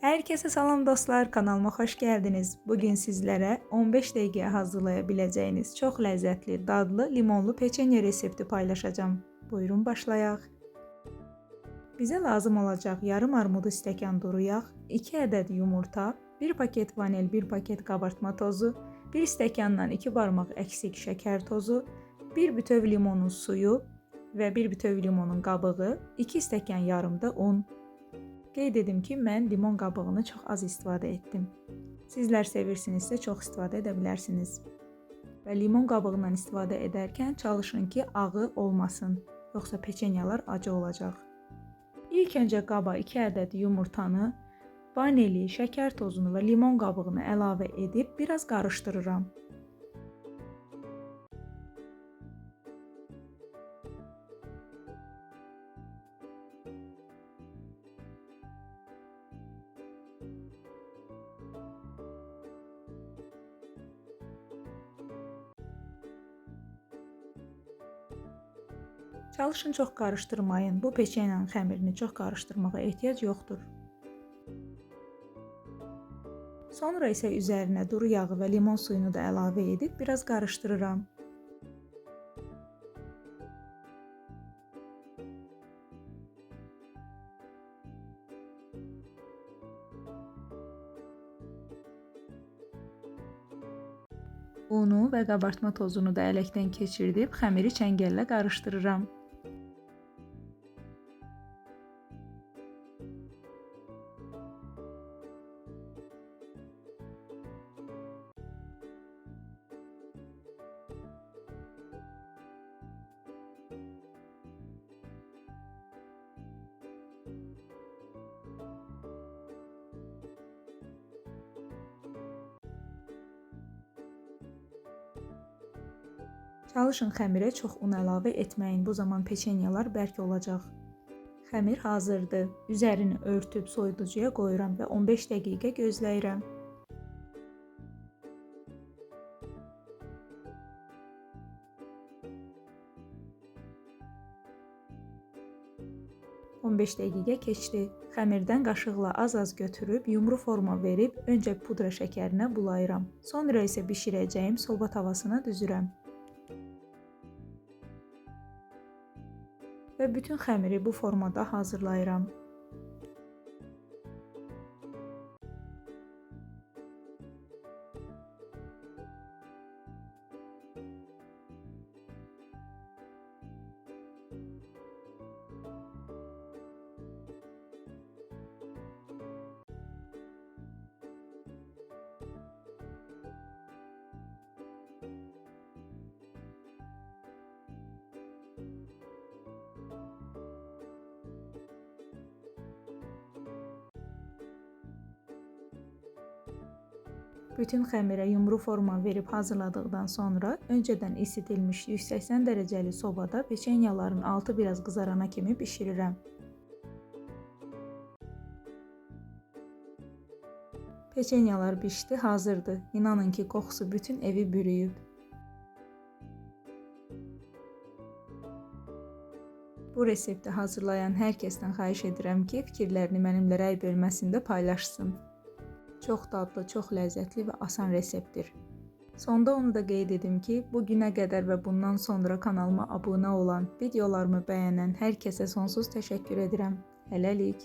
Herkese salam dostlar, kanalıma xoş gəldiniz. Bugün sizlərə 15 dəqiqəyə hazırlaya biləcəyiniz çox ləzzətli, dadlı, limonlu peçenya resepti paylaşacağım. Buyurun başlayaq. Bizə lazım olacaq yarım armudu stəkan duru yağ, 2 ədəd yumurta, 1 paket vanil, 1 paket qabartma tozu, 1 stəkandan 2 barmaq əksik şəkər tozu, 1 bütöv limonun suyu və 1 bütöv limonun qabığı, 2 stəkan yarım da un. Qeyd edim ki, mən limon qabığını çox az istifadə etdim. Sizlər sevirsinizsə çox istifadə edə bilərsiniz. Və limon qabığından istifadə edərkən çalışın ki, ağı olmasın, yoxsa peçenyalar acı olacaq. İlk öncə qaba 2 ədəd yumurtanı, vanili, şəkər tozunu və limon qabığını əlavə edib biraz qarışdırıram. Çalışın çox qarışdırmayın. Bu peçenyanın xəmirini çox qarışdırmağa ehtiyac yoxdur. Sonra isə üzərinə duru yağı və limon suyunu da əlavə edib biraz qarışdırıram. Unu və qabartma tozunu da ələkdən keçirdib xəmiri çəngəllə qarışdırıram. Çalışın xəmirə çox un əlavə etməyin, bu zaman peçenyalar bərk olacaq. Xəmir hazırdır. Üzərini örtüb soyuducuya qoyuram və 15 dəqiqə gözləyirəm. On 15 dəqiqə keçdi. Xəmirdən qaşıqla az-az götürüb yumru forma verib öncə pudra şəkərinə bulayıram. Sonra isə bişirəcəyim soba tavasına düzürəm. Və bütün xəmiri bu formada hazırlayıram. Bütün xəmirə yumru forma verib hazırladıqdan sonra öncədən isidilmiş 180 dərəcəli sobada peçenyaların altı biraz qızarana kimi bişirirəm. Peçenyalar bişdi, hazırdır. İnanın ki, qoxusu bütün evi bürüyüb. Bu resepti hazırlayan hər kəsdən xahiş edirəm ki, fikirlərini mənimlə rəy bölməsində paylaşsın. Çox dadlı, çox ləzzətli və asan reseptdir. Sonda onu da qeyd edim ki, bu günə qədər və bundan sonra kanalıma abunə olan, videolarımı bəyənən hər kəsə sonsuz təşəkkür edirəm. Hələlik.